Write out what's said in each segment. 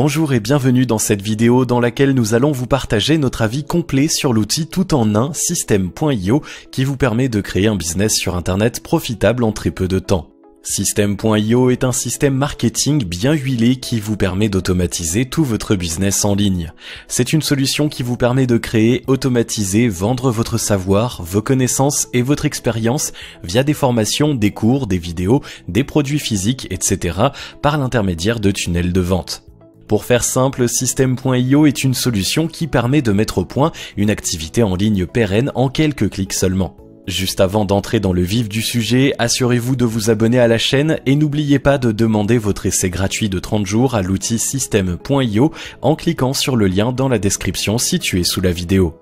Bonjour et bienvenue dans cette vidéo dans laquelle nous allons vous partager notre avis complet sur l'outil tout en un System.io qui vous permet de créer un business sur internet profitable en très peu de temps. System.io est un système marketing bien huilé qui vous permet d'automatiser tout votre business en ligne. C'est une solution qui vous permet de créer, automatiser, vendre votre savoir, vos connaissances et votre expérience via des formations, des cours, des vidéos, des produits physiques, etc. par l'intermédiaire de tunnels de vente. Pour faire simple, System.io est une solution qui permet de mettre au point une activité en ligne pérenne en quelques clics seulement. Juste avant d'entrer dans le vif du sujet, assurez-vous de vous abonner à la chaîne et n'oubliez pas de demander votre essai gratuit de 30 jours à l'outil System.io en cliquant sur le lien dans la description située sous la vidéo.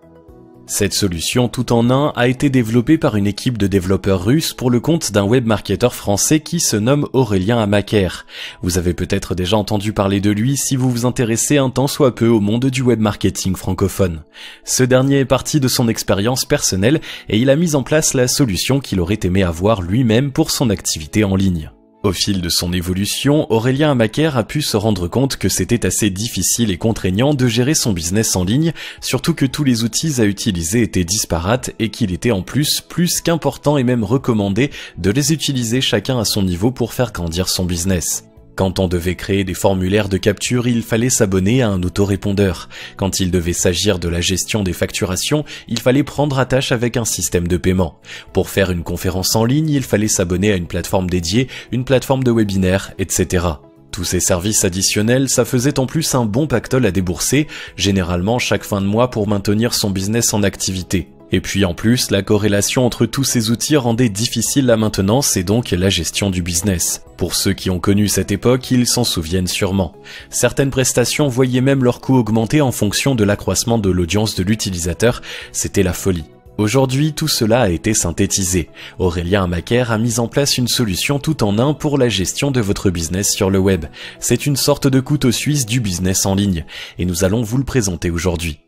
Cette solution tout en un a été développée par une équipe de développeurs russes pour le compte d'un webmarketeur français qui se nomme Aurélien Amaker. Vous avez peut-être déjà entendu parler de lui si vous vous intéressez un tant soit peu au monde du webmarketing francophone. Ce dernier est parti de son expérience personnelle et il a mis en place la solution qu'il aurait aimé avoir lui-même pour son activité en ligne. Au fil de son évolution, Aurélien Amaker a pu se rendre compte que c'était assez difficile et contraignant de gérer son business en ligne, surtout que tous les outils à utiliser étaient disparates et qu'il était en plus qu'important et même recommandé de les utiliser chacun à son niveau pour faire grandir son business. Quand on devait créer des formulaires de capture, il fallait s'abonner à un autorépondeur. Quand il devait s'agir de la gestion des facturations, il fallait prendre attache avec un système de paiement. Pour faire une conférence en ligne, il fallait s'abonner à une plateforme dédiée, une plateforme de webinaire, etc. Tous ces services additionnels, ça faisait en plus un bon pactole à débourser, généralement chaque fin de mois pour maintenir son business en activité. Et puis en plus, la corrélation entre tous ces outils rendait difficile la maintenance et donc la gestion du business. Pour ceux qui ont connu cette époque, ils s'en souviennent sûrement. Certaines prestations voyaient même leur coût augmenter en fonction de l'accroissement de l'audience de l'utilisateur, c'était la folie. Aujourd'hui, tout cela a été synthétisé. Aurélien Amaker a mis en place une solution tout en un pour la gestion de votre business sur le web. C'est une sorte de couteau suisse du business en ligne, et nous allons vous le présenter aujourd'hui.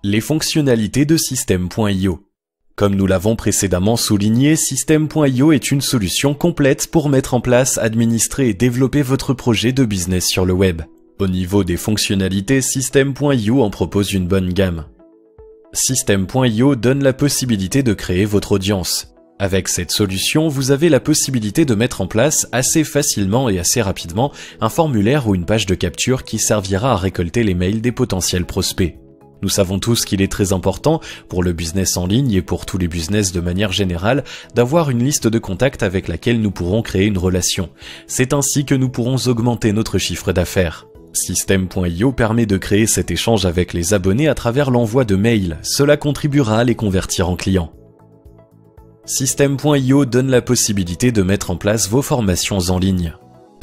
Les fonctionnalités de System.io. Comme nous l'avons précédemment souligné, System.io est une solution complète pour mettre en place, administrer et développer votre projet de business sur le web. Au niveau des fonctionnalités, System.io en propose une bonne gamme. System.io donne la possibilité de créer votre audience. Avec cette solution, vous avez la possibilité de mettre en place assez facilement et assez rapidement un formulaire ou une page de capture qui servira à récolter les mails des potentiels prospects. Nous savons tous qu'il est très important, pour le business en ligne et pour tous les business de manière générale, d'avoir une liste de contacts avec laquelle nous pourrons créer une relation. C'est ainsi que nous pourrons augmenter notre chiffre d'affaires. System.io permet de créer cet échange avec les abonnés à travers l'envoi de mails. Cela contribuera à les convertir en clients. System.io donne la possibilité de mettre en place vos formations en ligne.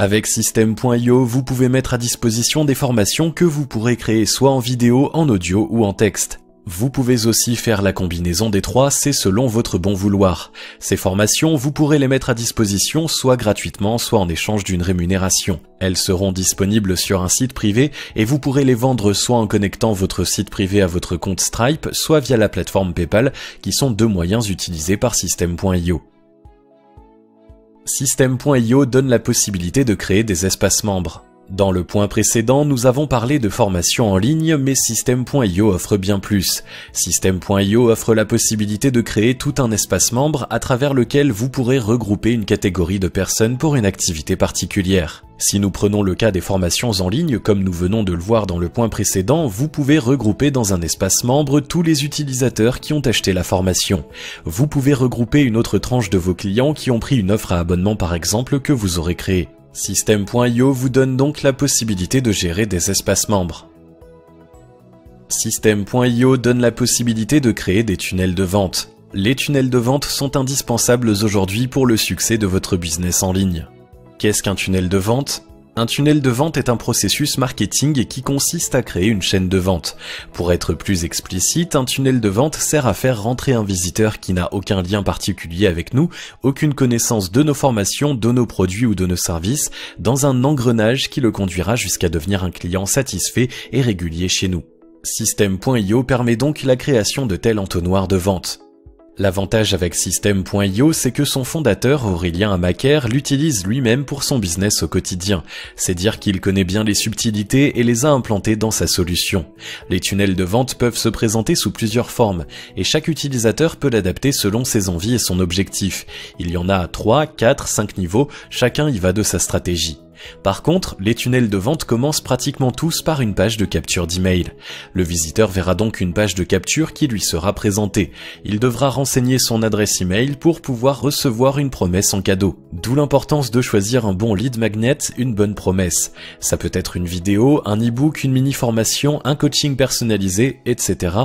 Avec System.io, vous pouvez mettre à disposition des formations que vous pourrez créer soit en vidéo, en audio ou en texte. Vous pouvez aussi faire la combinaison des trois, c'est selon votre bon vouloir. Ces formations, vous pourrez les mettre à disposition soit gratuitement, soit en échange d'une rémunération. Elles seront disponibles sur un site privé et vous pourrez les vendre soit en connectant votre site privé à votre compte Stripe, soit via la plateforme PayPal, qui sont deux moyens utilisés par System.io. System.io donne la possibilité de créer des espaces membres. Dans le point précédent, nous avons parlé de formation en ligne, mais System.io offre bien plus. System.io offre la possibilité de créer tout un espace membre à travers lequel vous pourrez regrouper une catégorie de personnes pour une activité particulière. Si nous prenons le cas des formations en ligne, comme nous venons de le voir dans le point précédent, vous pouvez regrouper dans un espace membre tous les utilisateurs qui ont acheté la formation. Vous pouvez regrouper une autre tranche de vos clients qui ont pris une offre à abonnement par exemple que vous aurez créée. System.io vous donne donc la possibilité de gérer des espaces membres. System.io donne la possibilité de créer des tunnels de vente. Les tunnels de vente sont indispensables aujourd'hui pour le succès de votre business en ligne. Qu'est-ce qu'un tunnel de vente ? Un tunnel de vente est un processus marketing qui consiste à créer une chaîne de vente. Pour être plus explicite, un tunnel de vente sert à faire rentrer un visiteur qui n'a aucun lien particulier avec nous, aucune connaissance de nos formations, de nos produits ou de nos services, dans un engrenage qui le conduira jusqu'à devenir un client satisfait et régulier chez nous. System.io permet donc la création de tels entonnoirs de vente. L'avantage avec System.io, c'est que son fondateur, Aurélien Amaker, l'utilise lui-même pour son business au quotidien. C'est dire qu'il connaît bien les subtilités et les a implantées dans sa solution. Les tunnels de vente peuvent se présenter sous plusieurs formes, et chaque utilisateur peut l'adapter selon ses envies et son objectif. Il y en a 3, 4, 5 niveaux, chacun y va de sa stratégie. Par contre, les tunnels de vente commencent pratiquement tous par une page de capture d'email. Le visiteur verra donc une page de capture qui lui sera présentée. Il devra renseigner son adresse email pour pouvoir recevoir une promesse en cadeau. D'où l'importance de choisir un bon lead magnet, une bonne promesse. Ça peut être une vidéo, un e-book, une mini-formation, un coaching personnalisé, etc.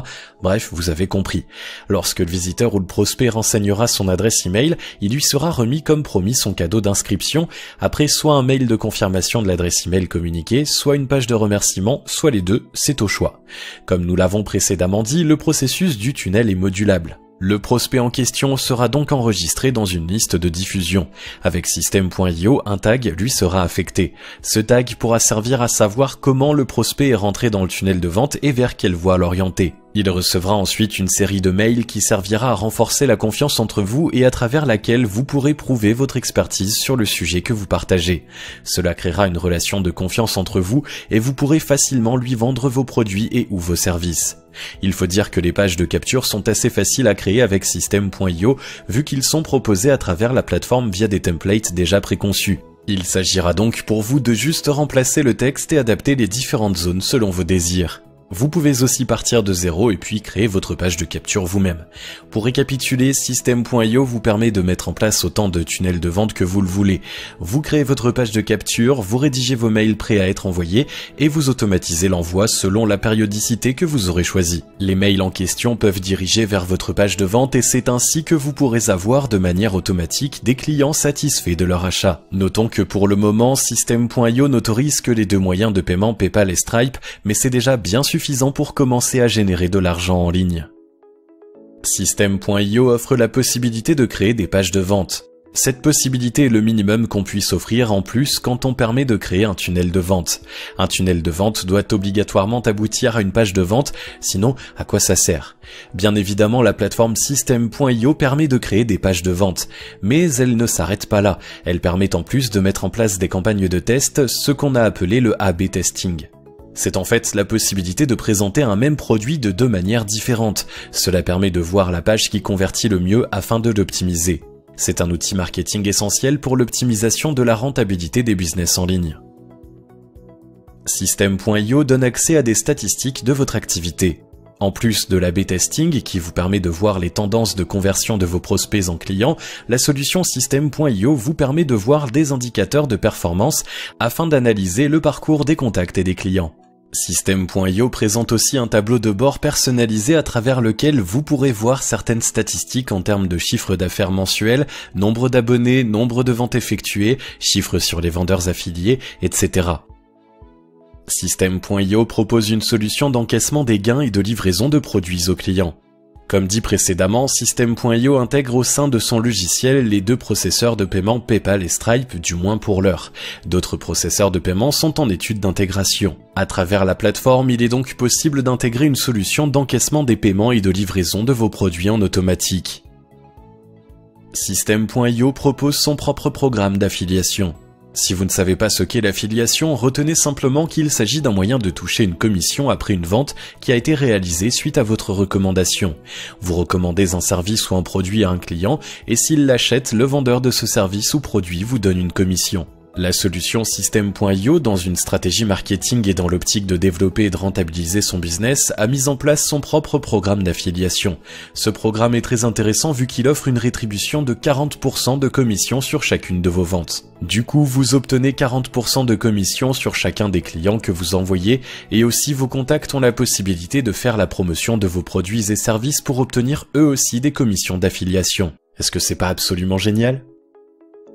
Bref, vous avez compris. Lorsque le visiteur ou le prospect renseignera son adresse email, il lui sera remis comme promis son cadeau d'inscription, après soit un mail de confirmation de l'adresse email communiquée, soit une page de remerciement, soit les deux, c'est au choix. Comme nous l'avons précédemment dit, le processus du tunnel est modulable. Le prospect en question sera donc enregistré dans une liste de diffusion. Avec System.io, un tag lui sera affecté. Ce tag pourra servir à savoir comment le prospect est rentré dans le tunnel de vente et vers quelle voie l'orienter. Il recevra ensuite une série de mails qui servira à renforcer la confiance entre vous et à travers laquelle vous pourrez prouver votre expertise sur le sujet que vous partagez. Cela créera une relation de confiance entre vous et vous pourrez facilement lui vendre vos produits et ou vos services. Il faut dire que les pages de capture sont assez faciles à créer avec System.io vu qu'ils sont proposés à travers la plateforme via des templates déjà préconçus. Il s'agira donc pour vous de juste remplacer le texte et adapter les différentes zones selon vos désirs. Vous pouvez aussi partir de zéro et puis créer votre page de capture vous-même. Pour récapituler, System.io vous permet de mettre en place autant de tunnels de vente que vous le voulez. Vous créez votre page de capture, vous rédigez vos mails prêts à être envoyés et vous automatisez l'envoi selon la périodicité que vous aurez choisie. Les mails en question peuvent diriger vers votre page de vente et c'est ainsi que vous pourrez avoir de manière automatique des clients satisfaits de leur achat. Notons que pour le moment, System.io n'autorise que les deux moyens de paiement PayPal et Stripe, mais c'est déjà bien suffisant pour commencer à générer de l'argent en ligne. System.io offre la possibilité de créer des pages de vente. Cette possibilité est le minimum qu'on puisse offrir en plus quand on permet de créer un tunnel de vente. Un tunnel de vente doit obligatoirement aboutir à une page de vente, sinon à quoi ça sert? Bien évidemment, la plateforme System.io permet de créer des pages de vente, mais elle ne s'arrête pas là. Elle permet en plus de mettre en place des campagnes de test, ce qu'on a appelé le A/B testing. C'est en fait la possibilité de présenter un même produit de deux manières différentes. Cela permet de voir la page qui convertit le mieux afin de l'optimiser. C'est un outil marketing essentiel pour l'optimisation de la rentabilité des business en ligne. System.io donne accès à des statistiques de votre activité. En plus de l'A/B testing qui vous permet de voir les tendances de conversion de vos prospects en clients, la solution System.io vous permet de voir des indicateurs de performance afin d'analyser le parcours des contacts et des clients. System.io présente aussi un tableau de bord personnalisé à travers lequel vous pourrez voir certaines statistiques en termes de chiffre d'affaires mensuel, nombre d'abonnés, nombre de ventes effectuées, chiffres sur les vendeurs affiliés, etc. System.io propose une solution d'encaissement des gains et de livraison de produits aux clients. Comme dit précédemment, System.io intègre au sein de son logiciel les deux processeurs de paiement PayPal et Stripe, du moins pour l'heure. D'autres processeurs de paiement sont en étude d'intégration. À travers la plateforme, il est donc possible d'intégrer une solution d'encaissement des paiements et de livraison de vos produits en automatique. System.io propose son propre programme d'affiliation. Si vous ne savez pas ce qu'est l'affiliation, retenez simplement qu'il s'agit d'un moyen de toucher une commission après une vente qui a été réalisée suite à votre recommandation. Vous recommandez un service ou un produit à un client et s'il l'achète, le vendeur de ce service ou produit vous donne une commission. La solution System.io, dans une stratégie marketing et dans l'optique de développer et de rentabiliser son business, a mis en place son propre programme d'affiliation. Ce programme est très intéressant vu qu'il offre une rétribution de 40% de commission sur chacune de vos ventes. Du coup, vous obtenez 40% de commission sur chacun des clients que vous envoyez et aussi vos contacts ont la possibilité de faire la promotion de vos produits et services pour obtenir eux aussi des commissions d'affiliation. Est-ce que c'est pas absolument génial ?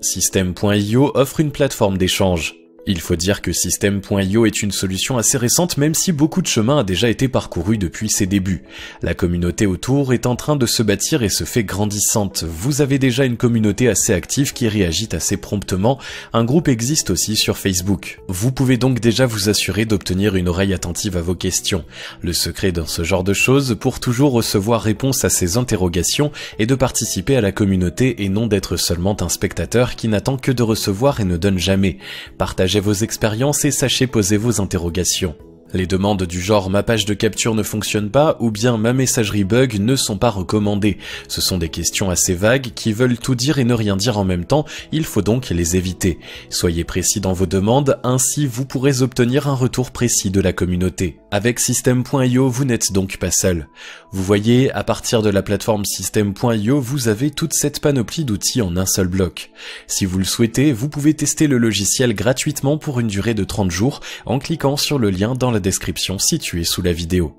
System.io offre une plateforme d'échange. Il faut dire que System.io est une solution assez récente même si beaucoup de chemin a déjà été parcouru depuis ses débuts. La communauté autour est en train de se bâtir et se fait grandissante. Vous avez déjà une communauté assez active qui réagit assez promptement. Un groupe existe aussi sur Facebook. Vous pouvez donc déjà vous assurer d'obtenir une oreille attentive à vos questions. Le secret dans ce genre de choses, pour toujours recevoir réponse à ces interrogations, est de participer à la communauté et non d'être seulement un spectateur qui n'attend que de recevoir et ne donne jamais. Partagez vos expériences et sachez poser vos interrogations. Les demandes du genre « ma page de capture ne fonctionne pas » ou bien « ma messagerie bug » ne sont pas recommandées. Ce sont des questions assez vagues qui veulent tout dire et ne rien dire en même temps, il faut donc les éviter. Soyez précis dans vos demandes, ainsi vous pourrez obtenir un retour précis de la communauté. Avec System.io, vous n'êtes donc pas seul. Vous voyez, à partir de la plateforme System.io, vous avez toute cette panoplie d'outils en un seul bloc. Si vous le souhaitez, vous pouvez tester le logiciel gratuitement pour une durée de 30 jours en cliquant sur le lien dans la description située sous la vidéo.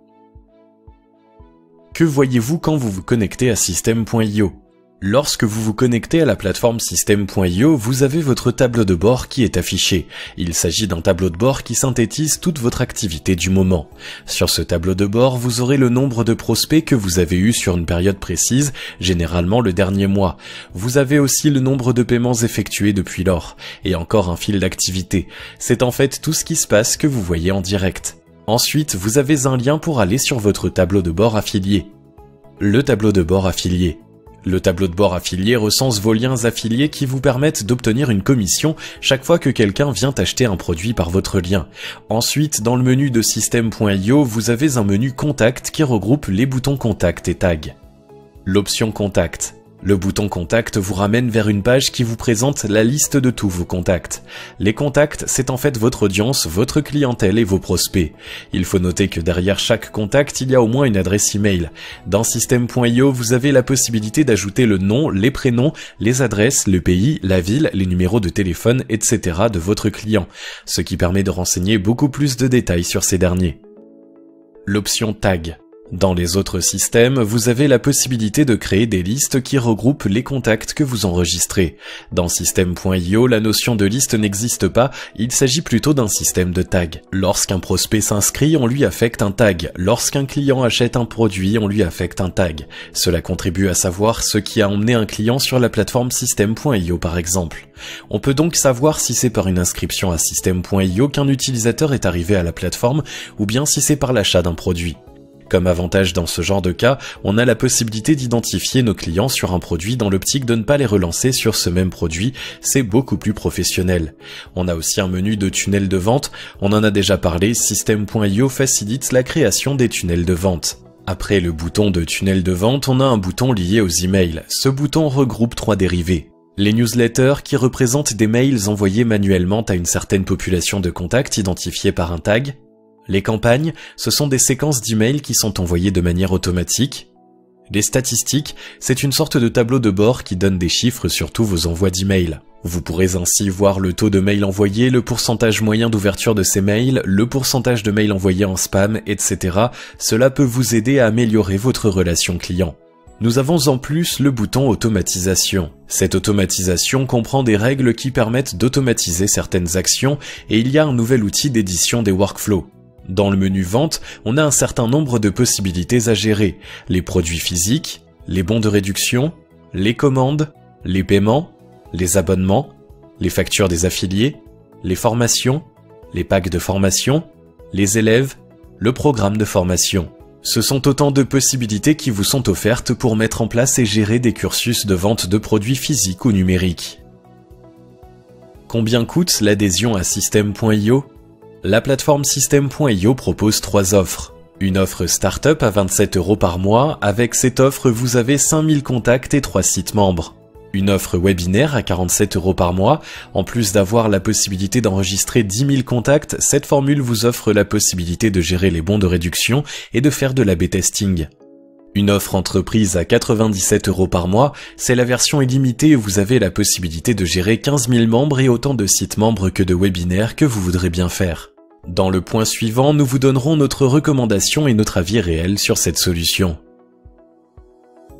Que voyez-vous quand vous vous connectez à System.io ? Lorsque vous vous connectez à la plateforme System.io, vous avez votre tableau de bord qui est affiché. Il s'agit d'un tableau de bord qui synthétise toute votre activité du moment. Sur ce tableau de bord, vous aurez le nombre de prospects que vous avez eu sur une période précise, généralement le dernier mois. Vous avez aussi le nombre de paiements effectués depuis lors, et encore un fil d'activité. C'est en fait tout ce qui se passe que vous voyez en direct. Ensuite, vous avez un lien pour aller sur votre tableau de bord affilié. Le tableau de bord affilié. Le tableau de bord affilié recense vos liens affiliés qui vous permettent d'obtenir une commission chaque fois que quelqu'un vient acheter un produit par votre lien. Ensuite, dans le menu de System.io, vous avez un menu Contact qui regroupe les boutons Contact et Tag. L'option Contact. Le bouton Contact vous ramène vers une page qui vous présente la liste de tous vos contacts. Les contacts, c'est en fait votre audience, votre clientèle et vos prospects. Il faut noter que derrière chaque contact, il y a au moins une adresse email. Dans System.io, vous avez la possibilité d'ajouter le nom, les prénoms, les adresses, le pays, la ville, les numéros de téléphone, etc. de votre client, ce qui permet de renseigner beaucoup plus de détails sur ces derniers. L'option Tag. Dans les autres systèmes, vous avez la possibilité de créer des listes qui regroupent les contacts que vous enregistrez. Dans System.io, la notion de liste n'existe pas, il s'agit plutôt d'un système de tag. Lorsqu'un prospect s'inscrit, on lui affecte un tag. Lorsqu'un client achète un produit, on lui affecte un tag. Cela contribue à savoir ce qui a emmené un client sur la plateforme System.io par exemple. On peut donc savoir si c'est par une inscription à System.io qu'un utilisateur est arrivé à la plateforme ou bien si c'est par l'achat d'un produit. Comme avantage dans ce genre de cas, on a la possibilité d'identifier nos clients sur un produit dans l'optique de ne pas les relancer sur ce même produit, c'est beaucoup plus professionnel. On a aussi un menu de tunnel de vente, on en a déjà parlé, System.io facilite la création des tunnels de vente. Après le bouton de tunnel de vente, on a un bouton lié aux emails. Ce bouton regroupe 3 dérivés. Les newsletters qui représentent des mails envoyés manuellement à une certaine population de contacts identifiés par un tag. Les campagnes, ce sont des séquences d'emails qui sont envoyées de manière automatique. Les statistiques, c'est une sorte de tableau de bord qui donne des chiffres sur tous vos envois d'emails. Vous pourrez ainsi voir le taux de mails envoyés, le pourcentage moyen d'ouverture de ces mails, le pourcentage de mails envoyés en spam, etc. Cela peut vous aider à améliorer votre relation client. Nous avons en plus le bouton automatisation. Cette automatisation comprend des règles qui permettent d'automatiser certaines actions et il y a un nouvel outil d'édition des workflows. Dans le menu vente, on a un certain nombre de possibilités à gérer. Les produits physiques, les bons de réduction, les commandes, les paiements, les abonnements, les factures des affiliés, les formations, les packs de formation, les élèves, le programme de formation. Ce sont autant de possibilités qui vous sont offertes pour mettre en place et gérer des cursus de vente de produits physiques ou numériques. Combien coûte l'adhésion à System.io ? La plateforme System.io propose 3 offres. Une offre Startup à 27 € par mois, avec cette offre vous avez 5000 contacts et 3 sites membres. Une offre webinaire à 47 € par mois, en plus d'avoir la possibilité d'enregistrer 10 000 contacts, cette formule vous offre la possibilité de gérer les bons de réduction et de faire de l'A/B testing. Une offre entreprise à 97 € par mois, c'est la version illimitée où vous avez la possibilité de gérer 15 000 membres et autant de sites membres que de webinaires que vous voudrez bien faire. Dans le point suivant, nous vous donnerons notre recommandation et notre avis réel sur cette solution.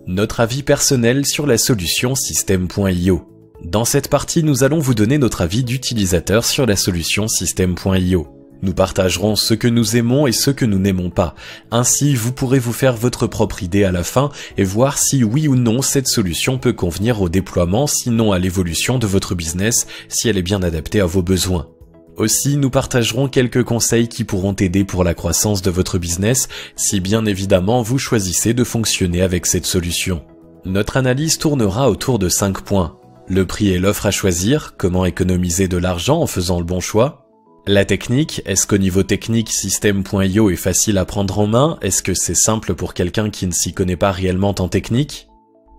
Notre avis personnel sur la solution System.io. Dans cette partie, nous allons vous donner notre avis d'utilisateur sur la solution System.io. Nous partagerons ce que nous aimons et ce que nous n'aimons pas. Ainsi, vous pourrez vous faire votre propre idée à la fin et voir si oui ou non cette solution peut convenir au déploiement, sinon à l'évolution de votre business, si elle est bien adaptée à vos besoins. Aussi, nous partagerons quelques conseils qui pourront aider pour la croissance de votre business, si bien évidemment vous choisissez de fonctionner avec cette solution. Notre analyse tournera autour de 5 points. Le prix et l'offre à choisir, comment économiser de l'argent en faisant le bon choix. La technique, est-ce qu'au niveau technique, System.io est facile à prendre en main? Est-ce que c'est simple pour quelqu'un qui ne s'y connaît pas réellement en technique?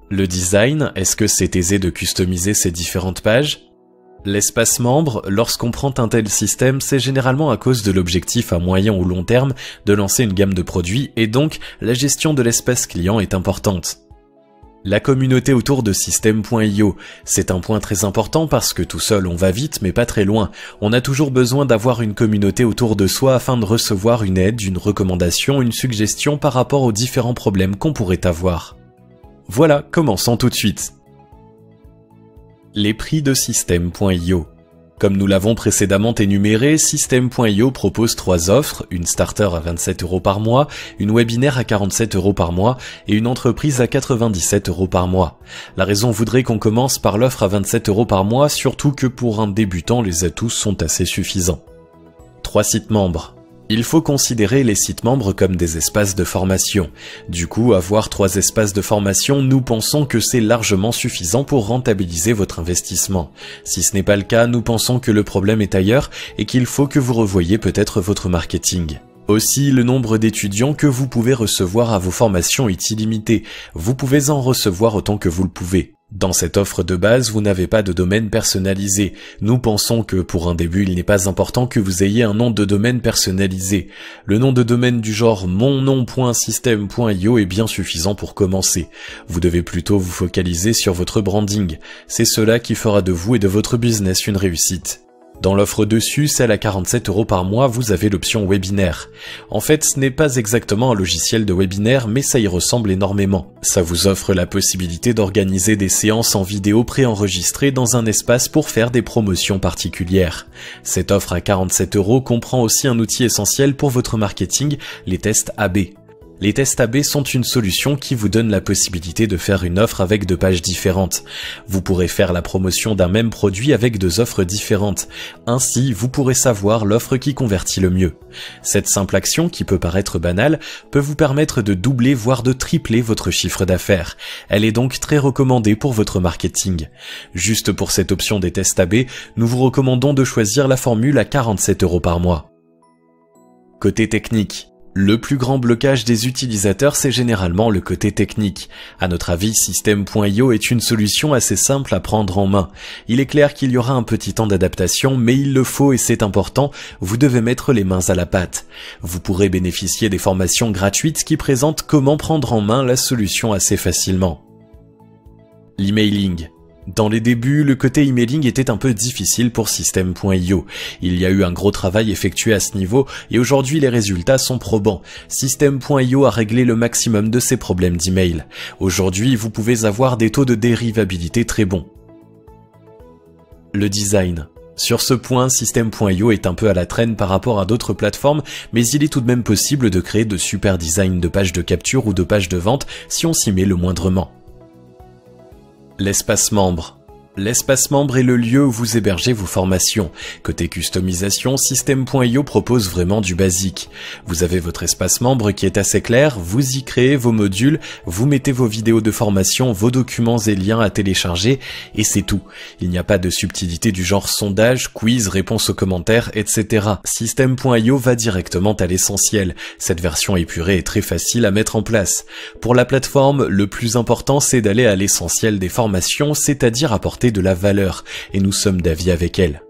Le design, est-ce que c'est aisé de customiser ces différentes pages? L'espace membre, lorsqu'on prend un tel système, c'est généralement à cause de l'objectif à moyen ou long terme de lancer une gamme de produits et donc la gestion de l'espace client est importante. La communauté autour de System.io, c'est un point très important parce que tout seul on va vite mais pas très loin. On a toujours besoin d'avoir une communauté autour de soi afin de recevoir une aide, une recommandation, une suggestion par rapport aux différents problèmes qu'on pourrait avoir. Voilà, commençons tout de suite. Les prix de System.io. Comme nous l'avons précédemment énuméré, System.io propose 3 offres, une starter à 27 € par mois, une webinaire à 47 € par mois et une entreprise à 97 € par mois. La raison voudrait qu'on commence par l'offre à 27 € par mois, surtout que pour un débutant, les atouts sont assez suffisants. 3 sites membres. Il faut considérer les sites membres comme des espaces de formation. Du coup, avoir 3 espaces de formation, nous pensons que c'est largement suffisant pour rentabiliser votre investissement. Si ce n'est pas le cas, nous pensons que le problème est ailleurs et qu'il faut que vous revoyiez peut-être votre marketing. Aussi, le nombre d'étudiants que vous pouvez recevoir à vos formations est illimité. Vous pouvez en recevoir autant que vous le pouvez. Dans cette offre de base, vous n'avez pas de domaine personnalisé. Nous pensons que pour un début, il n'est pas important que vous ayez un nom de domaine personnalisé. Le nom de domaine du genre monnom.system.io est bien suffisant pour commencer. Vous devez plutôt vous focaliser sur votre branding. C'est cela qui fera de vous et de votre business une réussite. Dans l'offre dessus, celle à 47 € par mois, vous avez l'option webinaire. En fait, ce n'est pas exactement un logiciel de webinaire, mais ça y ressemble énormément. Ça vous offre la possibilité d'organiser des séances en vidéo préenregistrées dans un espace pour faire des promotions particulières. Cette offre à 47 € comprend aussi un outil essentiel pour votre marketing, les tests AB. Les tests AB sont une solution qui vous donne la possibilité de faire une offre avec 2 pages différentes. Vous pourrez faire la promotion d'un même produit avec 2 offres différentes. Ainsi, vous pourrez savoir l'offre qui convertit le mieux. Cette simple action, qui peut paraître banale, peut vous permettre de doubler voire de tripler votre chiffre d'affaires. Elle est donc très recommandée pour votre marketing. Juste pour cette option des tests AB, nous vous recommandons de choisir la formule à 47 € par mois. Côté technique. Le plus grand blocage des utilisateurs, c'est généralement le côté technique. À notre avis, System.io est une solution assez simple à prendre en main. Il est clair qu'il y aura un petit temps d'adaptation, mais il le faut et c'est important, vous devez mettre les mains à la pâte. Vous pourrez bénéficier des formations gratuites qui présentent comment prendre en main la solution assez facilement. L'emailing. Dans les débuts, le côté emailing était un peu difficile pour System.io. Il y a eu un gros travail effectué à ce niveau et aujourd'hui les résultats sont probants. System.io a réglé le maximum de ses problèmes d'email. Aujourd'hui, vous pouvez avoir des taux de dérivabilité très bons. Le design. Sur ce point, System.io est un peu à la traîne par rapport à d'autres plateformes, mais il est tout de même possible de créer de super designs de pages de capture ou de pages de vente si on s'y met le moindrement. L'espace membre. L'espace membre est le lieu où vous hébergez vos formations. Côté customisation, System.io propose vraiment du basique. Vous avez votre espace membre qui est assez clair, vous y créez vos modules, vous mettez vos vidéos de formation, vos documents et liens à télécharger, et c'est tout. Il n'y a pas de subtilité du genre sondage, quiz, réponse aux commentaires, etc. System.io va directement à l'essentiel. Cette version épurée est très facile à mettre en place. Pour la plateforme, le plus important c'est d'aller à l'essentiel des formations, c'est-à-dire apporter de la valeur, et nous sommes d'avis avec elle.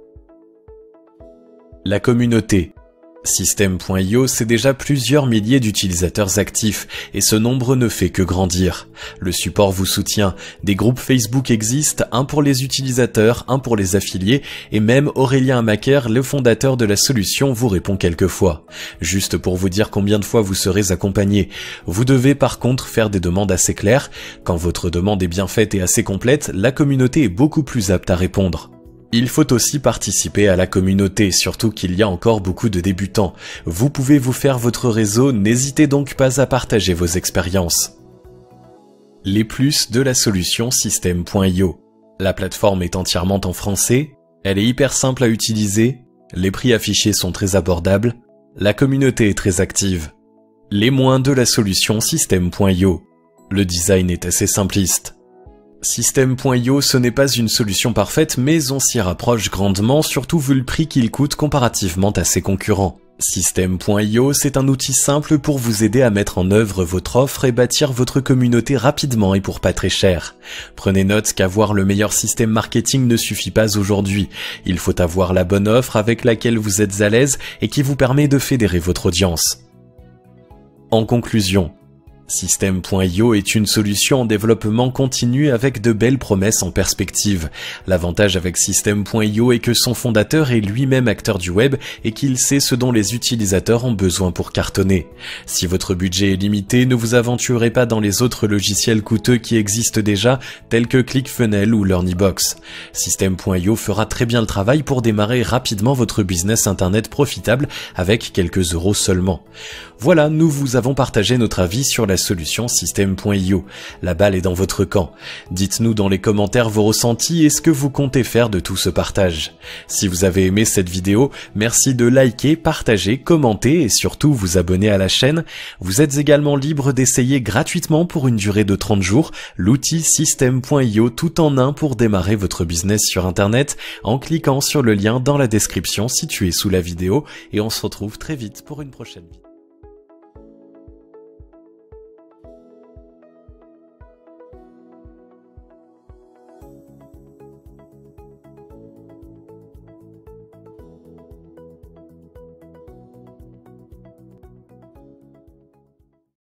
La communauté. System.io, c'est déjà plusieurs milliers d'utilisateurs actifs et ce nombre ne fait que grandir. Le support vous soutient, des groupes Facebook existent, un pour les utilisateurs, un pour les affiliés et même Aurélien Amaker, le fondateur de la solution, vous répond quelquefois. Juste pour vous dire combien de fois vous serez accompagné. Vous devez par contre faire des demandes assez claires. Quand votre demande est bien faite et assez complète, la communauté est beaucoup plus apte à répondre. Il faut aussi participer à la communauté, surtout qu'il y a encore beaucoup de débutants. Vous pouvez vous faire votre réseau, n'hésitez donc pas à partager vos expériences. Les plus de la solution System.io. La plateforme est entièrement en français, elle est hyper simple à utiliser, les prix affichés sont très abordables, la communauté est très active. Les moins de la solution System.io. Le design est assez simpliste. System.io, ce n'est pas une solution parfaite, mais on s'y rapproche grandement, surtout vu le prix qu'il coûte comparativement à ses concurrents. System.io, c'est un outil simple pour vous aider à mettre en œuvre votre offre et bâtir votre communauté rapidement et pour pas très cher. Prenez note qu'avoir le meilleur système marketing ne suffit pas aujourd'hui. Il faut avoir la bonne offre avec laquelle vous êtes à l'aise et qui vous permet de fédérer votre audience. En conclusion, System.io est une solution en développement continu avec de belles promesses en perspective. L'avantage avec System.io est que son fondateur est lui-même acteur du web et qu'il sait ce dont les utilisateurs ont besoin pour cartonner. Si votre budget est limité, ne vous aventurez pas dans les autres logiciels coûteux qui existent déjà, tels que ClickFunnels ou LearnyBox. System.io fera très bien le travail pour démarrer rapidement votre business internet profitable avec quelques euros seulement. Voilà, nous vous avons partagé notre avis sur la solution System.io. La balle est dans votre camp. Dites-nous dans les commentaires vos ressentis et ce que vous comptez faire de tout ce partage. Si vous avez aimé cette vidéo, merci de liker, partager, commenter et surtout vous abonner à la chaîne. Vous êtes également libre d'essayer gratuitement pour une durée de 30 jours l'outil System.io tout en un pour démarrer votre business sur internet en cliquant sur le lien dans la description situé sous la vidéo et on se retrouve très vite pour une prochaine vidéo.